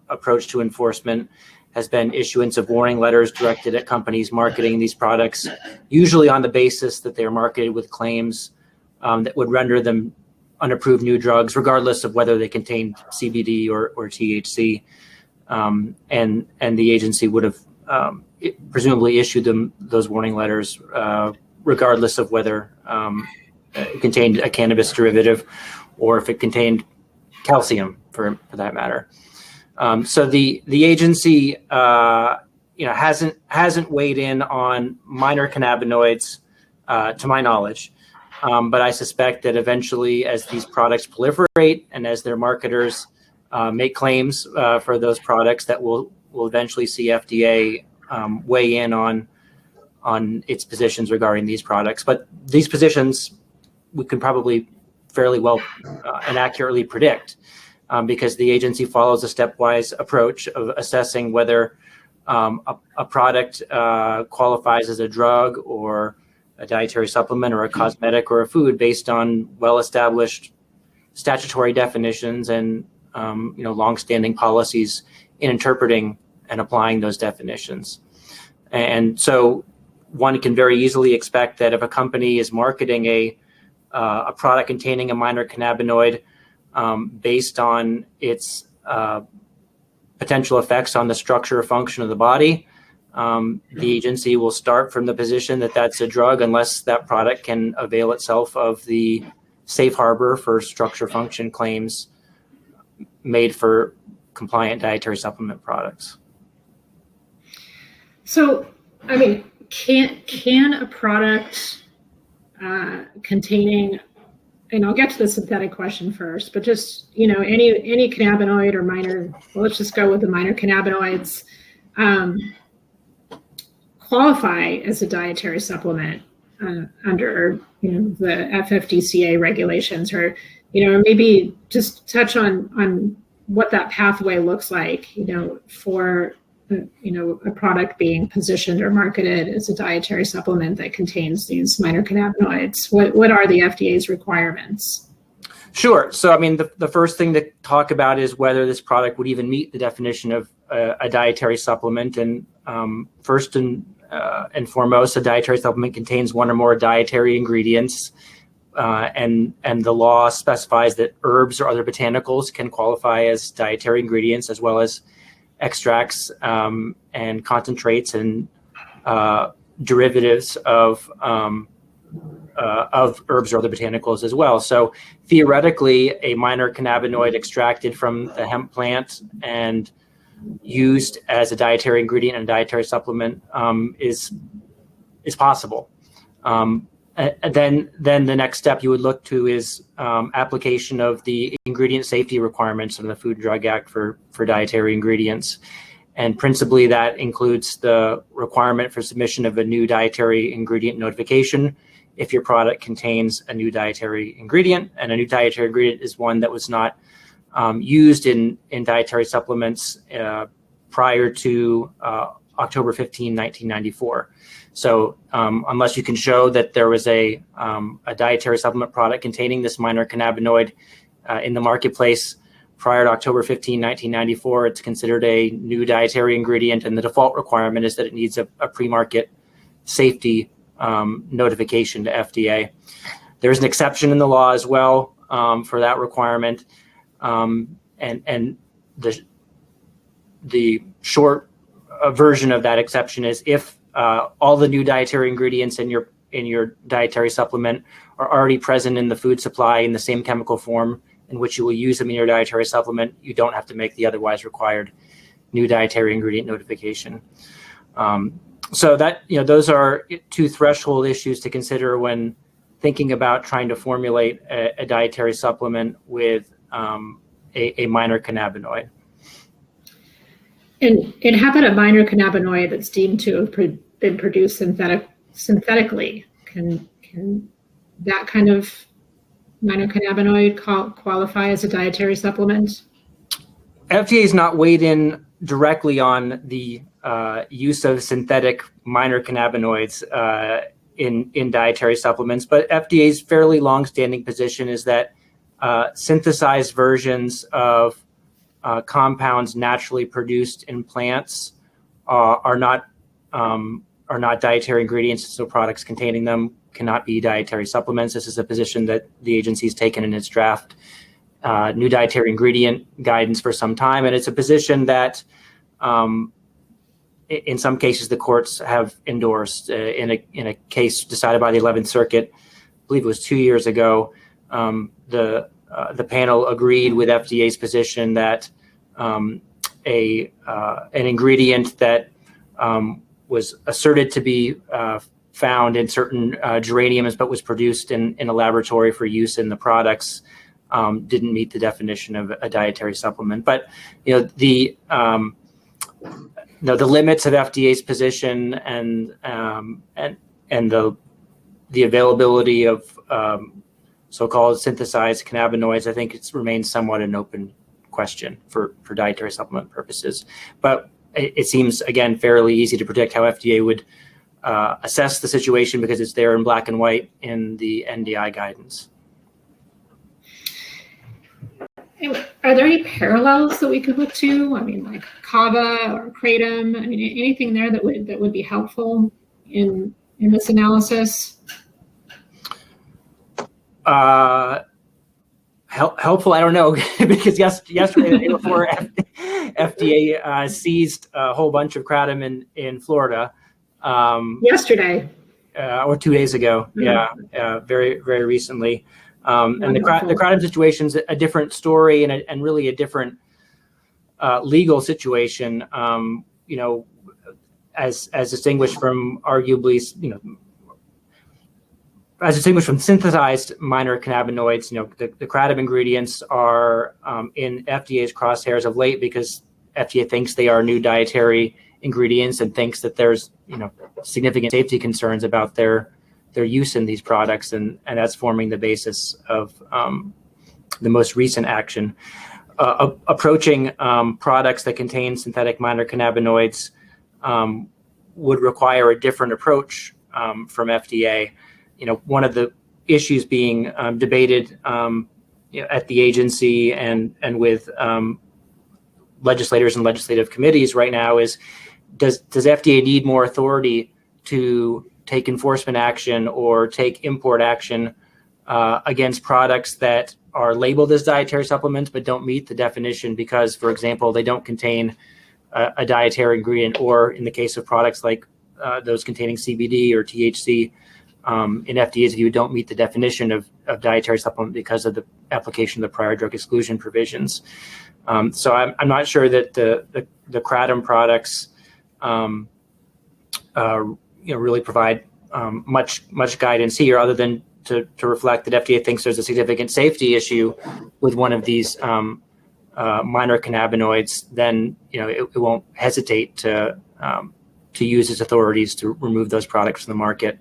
approach to enforcement has been issuance of warning letters directed at companies marketing these products, usually on the basis that they are marketed with claims that would render them unapproved new drugs, regardless of whether they contain CBD or THC. And the agency would have presumably issued them those warning letters, regardless of whether it contained a cannabis derivative or if it contained calcium, for that matter. So the agency hasn't weighed in on minor cannabinoids, to my knowledge. But I suspect that eventually, as these products proliferate and as their marketers make claims for those products, that we'll eventually see FDA weigh in on its positions regarding these products. But these positions we can probably fairly well and accurately predict, because the agency follows a stepwise approach of assessing whether a product qualifies as a drug or a dietary supplement or a cosmetic or a food based on well-established statutory definitions and long-standing policies in interpreting and applying those definitions. And so one can very easily expect that if a company is marketing a product containing a minor cannabinoid based on its potential effects on the structure or function of the body, the agency will start from the position that that's a drug unless that product can avail itself of the safe harbor for structure function claims made for compliant dietary supplement products. So, I mean, can a product containing, and I'll get to the synthetic question first, but just, any cannabinoid or minor, well, let's just go with the minor cannabinoids, qualify as a dietary supplement under, the FFDCA regulations, or, maybe just touch on what that pathway looks like, for, a product being positioned or marketed as a dietary supplement that contains these minor cannabinoids. What are the FDA's requirements? Sure. So, I mean, the first thing to talk about is whether this product would even meet the definition of a dietary supplement. And first and foremost, a dietary supplement contains one or more dietary ingredients. And the law specifies that herbs or other botanicals can qualify as dietary ingredients, as well as extracts and concentrates and derivatives of herbs or other botanicals as well. So theoretically, a minor cannabinoid extracted from the hemp plant and used as a dietary ingredient and dietary supplement is possible. And then the next step you would look to is application of the ingredient safety requirements of the Food and Drug Act for dietary ingredients. And principally that includes the requirement for submission of a new dietary ingredient notification if your product contains a new dietary ingredient. And a new dietary ingredient is one that was not used in dietary supplements prior to October 15, 1994. So unless you can show that there was a dietary supplement product containing this minor cannabinoid in the marketplace prior to October 15, 1994, it's considered a new dietary ingredient, and the default requirement is that it needs a pre-market safety notification to FDA. There's an exception in the law as well for that requirement, and the short version of that exception is if all the new dietary ingredients in your dietary supplement are already present in the food supply in the same chemical form in which you will use them in your dietary supplement, you don't have to make the otherwise required new dietary ingredient notification. So that, those are two threshold issues to consider when thinking about trying to formulate a dietary supplement with a minor cannabinoid. And how about a minor cannabinoid that's deemed to have been produced synthetically? Can that kind of minor cannabinoid qualify as a dietary supplement? FDA has not weighed in directly on the use of synthetic minor cannabinoids in dietary supplements, but FDA's fairly long-standing position is that synthesized versions of compounds naturally produced in plants are not dietary ingredients, so products containing them cannot be dietary supplements. This is a position that the agency's taken in its draft new dietary ingredient guidance for some time, and it's a position that in some cases the courts have endorsed. In a case decided by the 11th Circuit, I believe it was 2 years ago, the panel agreed with FDA's position that an ingredient that was asserted to be found in certain geraniums but was produced in a laboratory for use in the products didn't meet the definition of a dietary supplement. But the limits of FDA's position and the availability of so-called synthesized cannabinoids, I think it's remains somewhat an open question for dietary supplement purposes. But it seems, again, fairly easy to predict how FDA would assess the situation because it's there in black and white in the NDI guidance. Are there any parallels that we could look to? I mean, like kava or kratom. I mean, anything there that would be helpful in this analysis? Helpful, I don't know, because yesterday, the day before, FDA seized a whole bunch of kratom in Florida. Yesterday. Or 2 days ago. Mm-hmm. Yeah, very, very recently. And the kratom situation is a different story and really a different legal situation, as distinguished from arguably, as distinguished from synthesized minor cannabinoids. The kratom ingredients are in FDA's crosshairs of late because FDA thinks they are new dietary ingredients and thinks that there's significant safety concerns about their use in these products, and that's forming the basis of the most recent action. Approaching products that contain synthetic minor cannabinoids would require a different approach from FDA. One of the issues being debated at the agency and with legislators and legislative committees right now is, does FDA need more authority to take enforcement action or take import action against products that are labeled as dietary supplements but don't meet the definition because, for example, they don't contain a dietary ingredient, or in the case of products like those containing CBD or THC, in FDA's view, don't meet the definition of dietary supplement because of the application of the prior drug exclusion provisions. So I'm not sure that the kratom products really provide much guidance here, other than to reflect that FDA thinks there's a significant safety issue with one of these minor cannabinoids. Then it won't hesitate to use its authorities to remove those products from the market,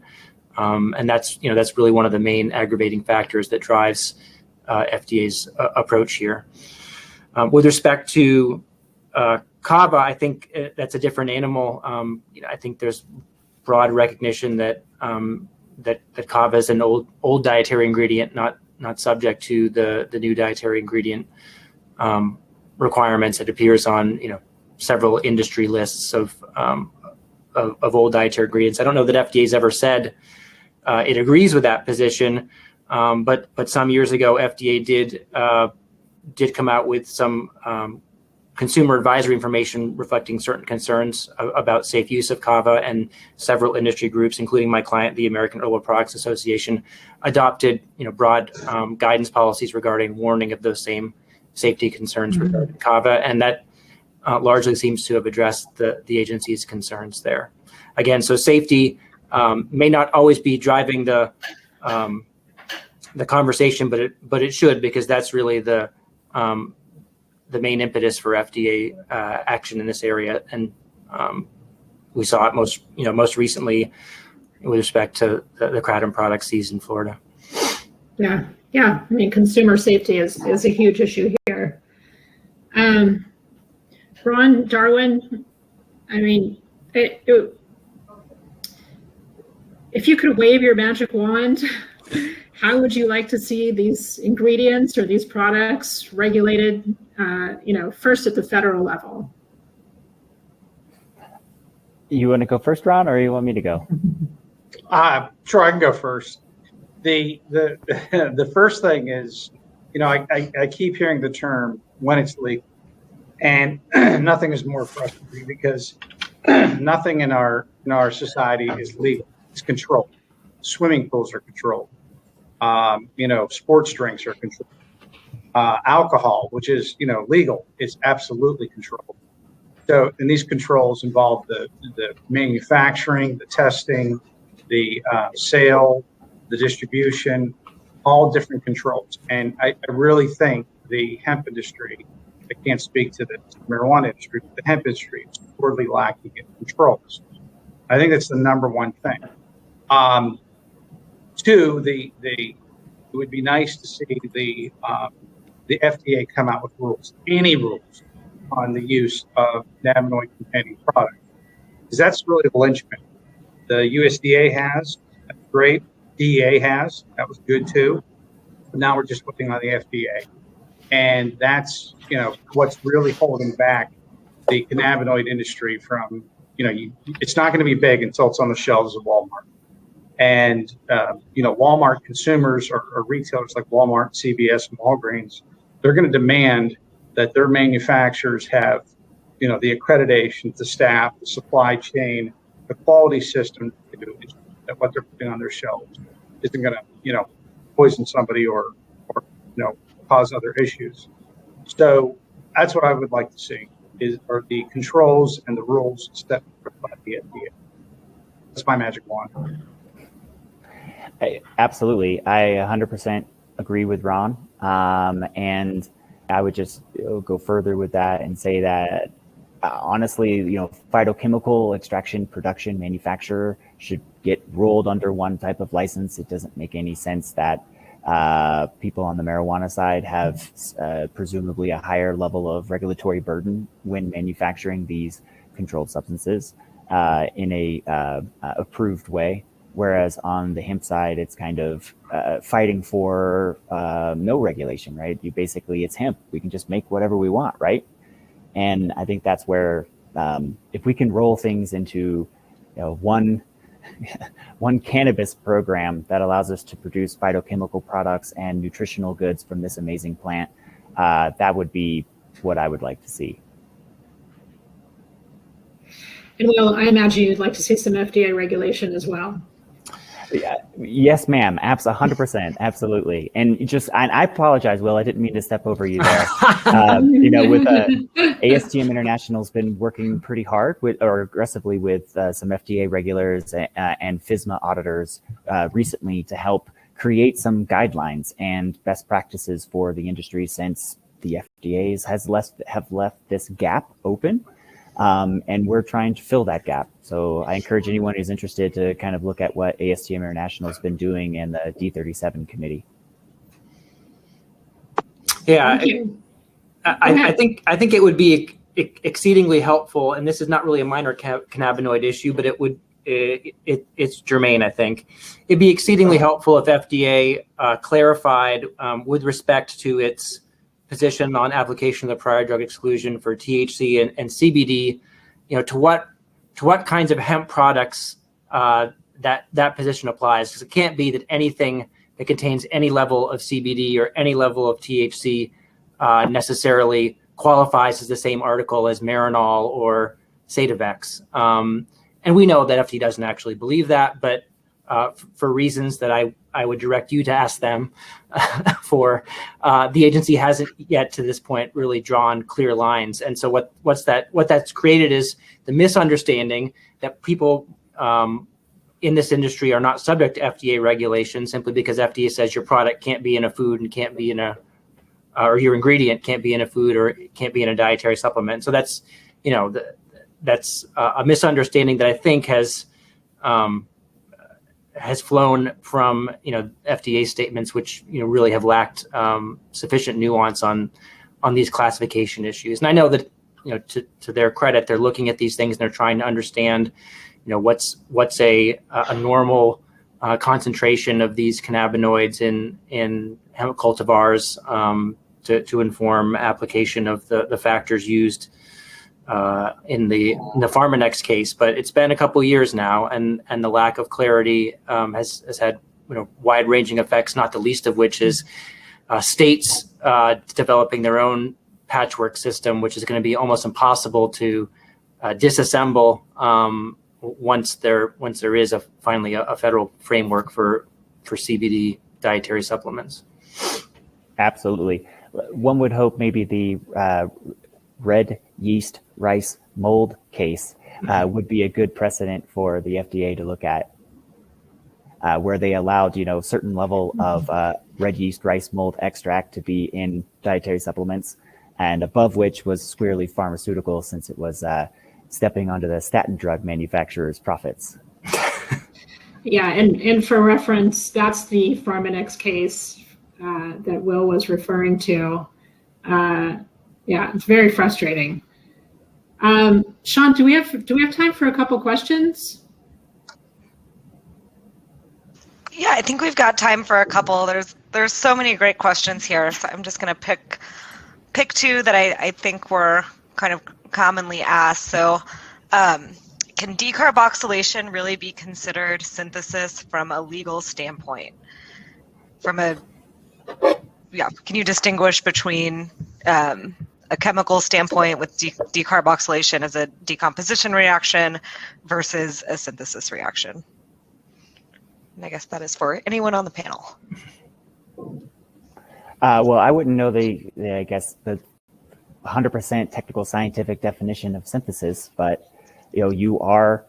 and that's really one of the main aggravating factors that drives FDA's approach here. With respect to kava, I think that's a different animal. I think there's broad recognition that that kava is an old dietary ingredient, not subject to the new dietary ingredient requirements. It appears on several industry lists of old dietary ingredients. I don't know that FDA's ever said it agrees with that position, but some years ago FDA did come out with some consumer advisory information reflecting certain concerns about safe use of kava, and several industry groups, including my client, the American Herbal Products Association, adopted broad guidance policies regarding warning of those same safety concerns regarding kava, and that largely seems to have addressed the agency's concerns there. Again, so safety may not always be driving the conversation, but it should, because that's really the main impetus for FDA action in this area, and we saw it most recently with respect to the kratom product seized in Florida. Yeah. I mean, consumer safety is a huge issue here. Ron, Darwin, I mean, if you could wave your magic wand, how would you like to see these ingredients or these products regulated, first at the federal level? You want to go first, Ron, or you want me to go? Sure, I can go first. The first thing is, I keep hearing the term when it's legal, and nothing is more frustrating because nothing in our society is legal. It's controlled. Swimming pools are controlled. Sports drinks are controlled. Alcohol, which is legal, is absolutely controlled. So, and these controls involve the manufacturing, the testing, the sale, the distribution, all different controls. And I really think the hemp industry, I can't speak to the marijuana industry, but the hemp industry is poorly lacking in controls. I think that's the number one thing. Two, it would be nice to see the FDA come out with rules, any rules, on the use of cannabinoid-containing products, because that's really the linchpin. The USDA has, that's great. DEA has, that was good too. But now we're just looking on the FDA, and that's what's really holding back the cannabinoid industry from it's not going to be big until it's on the shelves of Walmart. And, Walmart consumers or retailers like Walmart, CVS, and Walgreens, they're going to demand that their manufacturers have, the accreditation, the staff, the supply chain, the quality system to do that what they're putting on their shelves isn't going to, poison somebody or cause other issues. So that's what I would like to see are the controls and the rules set by the FDA. That's my magic wand. Absolutely. I 100% agree with Ron. And I would just go further with that and say that, honestly, phytochemical extraction, production, manufacturer should get rolled under one type of license. It doesn't make any sense that people on the marijuana side have presumably a higher level of regulatory burden when manufacturing these controlled substances in a approved way. Whereas on the hemp side, it's kind of fighting for no regulation, right? It's hemp. We can just make whatever we want, right? And I think that's where, if we can roll things into one cannabis program that allows us to produce phytochemical products and nutritional goods from this amazing plant, that would be what I would like to see. And Will, I imagine you'd like to see some FDA regulation as well. Yeah, yes, ma'am. 100%. Absolutely. And I apologize, Will. I didn't mean to step over you there. With ASTM International's been working pretty hard aggressively with some FDA regulators and FSMA auditors recently to help create some guidelines and best practices for the industry, since the FDA's have left this gap open. And we're trying to fill that gap. So I encourage anyone who's interested to kind of look at what ASTM International has been doing in the D37 committee. Yeah, I think it would be exceedingly helpful, and this is not really a minor cannabinoid issue, but it's germane, I think. It'd be exceedingly helpful if FDA clarified with respect to its position on application of the prior drug exclusion for THC and CBD, to what kinds of hemp products that position applies, because it can't be that anything that contains any level of CBD or any level of THC necessarily qualifies as the same article as Marinol or Sativex. And we know that FDA doesn't actually believe that, but for reasons that I would direct you to ask them for, the agency hasn't yet to this point really drawn clear lines. And so what that's created is the misunderstanding that people in this industry are not subject to FDA regulation simply because FDA says your product can't be in a food and can't be in or your ingredient can't be in a food or it can't be in a dietary supplement. So that's, that's a misunderstanding that I think has flown from FDA statements, which really have lacked sufficient nuance on these classification issues. And I know that to their credit, they're looking at these things and they're trying to understand what's a normal concentration of these cannabinoids in hemp cultivars to inform application of the factors used in the Pharmanex case. But it's been a couple of years now, and the lack of clarity has had wide-ranging effects, not the least of which is states developing their own patchwork system, which is going to be almost impossible to disassemble once there is finally a federal framework for CBD dietary supplements. Absolutely. One would hope maybe the red yeast rice mold case would be a good precedent for the FDA to look at, where they allowed certain level of red yeast rice mold extract to be in dietary supplements, and above which was squarely pharmaceutical, since it was stepping onto the statin drug manufacturer's profits. Yeah, and for reference, that's the Pharmanex case that Will was referring to. Yeah, it's very frustrating. Sean, do we have time for a couple questions? Yeah, I think we've got time for a couple. There's so many great questions here, so I'm just going to pick two that I think were kind of commonly asked. So, can decarboxylation really be considered synthesis from a legal standpoint? Can you distinguish between a chemical standpoint with decarboxylation as a decomposition reaction versus a synthesis reaction? And I guess that is for anyone on the panel. Well, I wouldn't know the 100% technical scientific definition of synthesis, but you are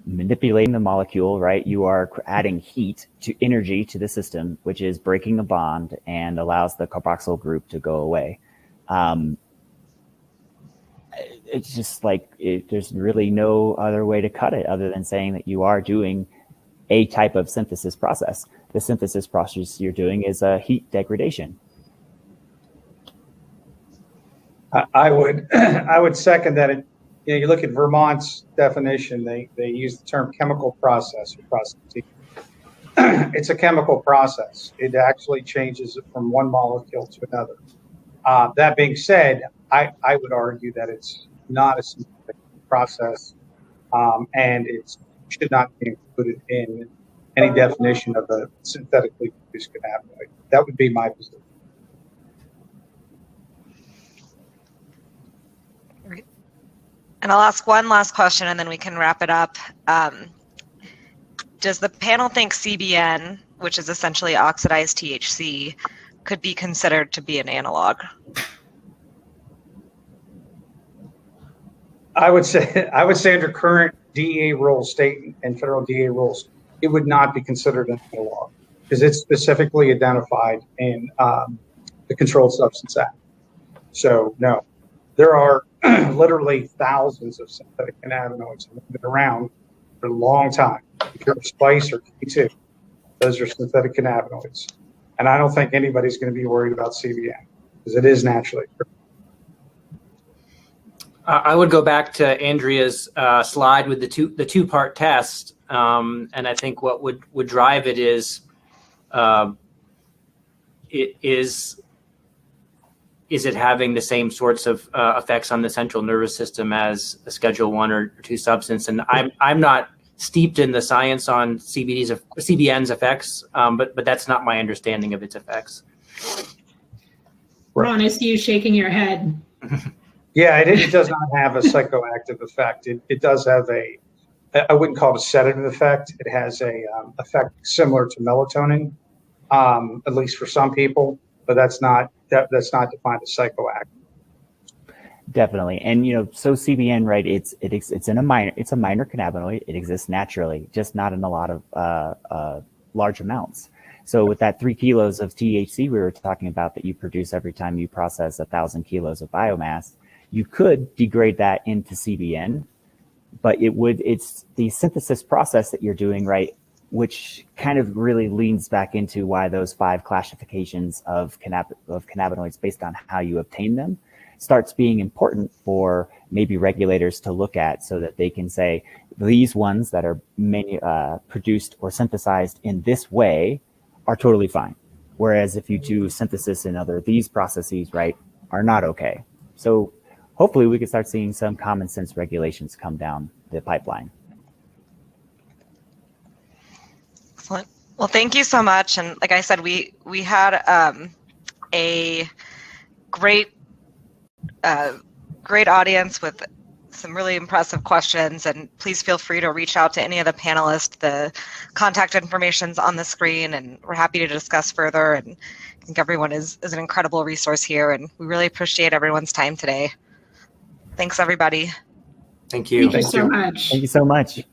manipulating the molecule, right? You are adding heat to energy to the system, which is breaking the bond and allows the carboxyl group to go away. It's just there's really no other way to cut it other than saying that you are doing a type of synthesis process. The synthesis process you're doing is a heat degradation. I would second that. You look at Vermont's definition, they use the term chemical process or processing. It's a chemical process. It actually changes it from one molecule to another. That being said, I would argue that it's not a synthetic process, and it should not be included in any definition of a synthetically produced cannabinoid. That would be my position. And I'll ask one last question and then we can wrap it up. Does the panel think CBN, which is essentially oxidized THC, could be considered to be an analog? I would say under current DEA rules, state and federal DEA rules, it would not be considered an analog because it's specifically identified in the Controlled Substance Act. So no, there are literally thousands of synthetic cannabinoids that have been around for a long time. If you're Spice or K2, those are synthetic cannabinoids. And I don't think anybody's going to be worried about CBN because it is naturally occurring. I would go back to Andrea's slide with the two-part test, and I think what would drive it is it having the same sorts of effects on the central nervous system as a Schedule 1 or 2 substance? And I'm not steeped in the science on CBN's effects, but that's not my understanding of its effects. Ron, I see you shaking your head. Yeah, it does not have a psychoactive effect. It does have I wouldn't call it a sedative effect. It has a effect similar to melatonin, at least for some people, but that's not defined as psychoactive. Definitely. And, so CBN, right, it's a minor cannabinoid. It exists naturally, just not in a lot of large amounts. So with that 3 kilos of THC we were talking about that you produce every time you process 1,000 kilos of biomass, you could degrade that into CBN, but it's the synthesis process that you're doing, right, which kind of really leans back into why those 5 classifications of cannabinoids based on how you obtain them starts being important for maybe regulators to look at, so that they can say these ones that are produced or synthesized in this way are totally fine. Whereas if you do synthesis in these processes, right, are not okay. So hopefully we can start seeing some common sense regulations come down the pipeline. Excellent. Well, thank you so much. And like I said, we had a great audience with some really impressive questions, and please feel free to reach out to any of the panelists. The contact information's on the screen, and we're happy to discuss further. And I think everyone is an incredible resource here, and we really appreciate everyone's time today. Thanks, everybody. Thank you. Thank you so much. Thank you so much.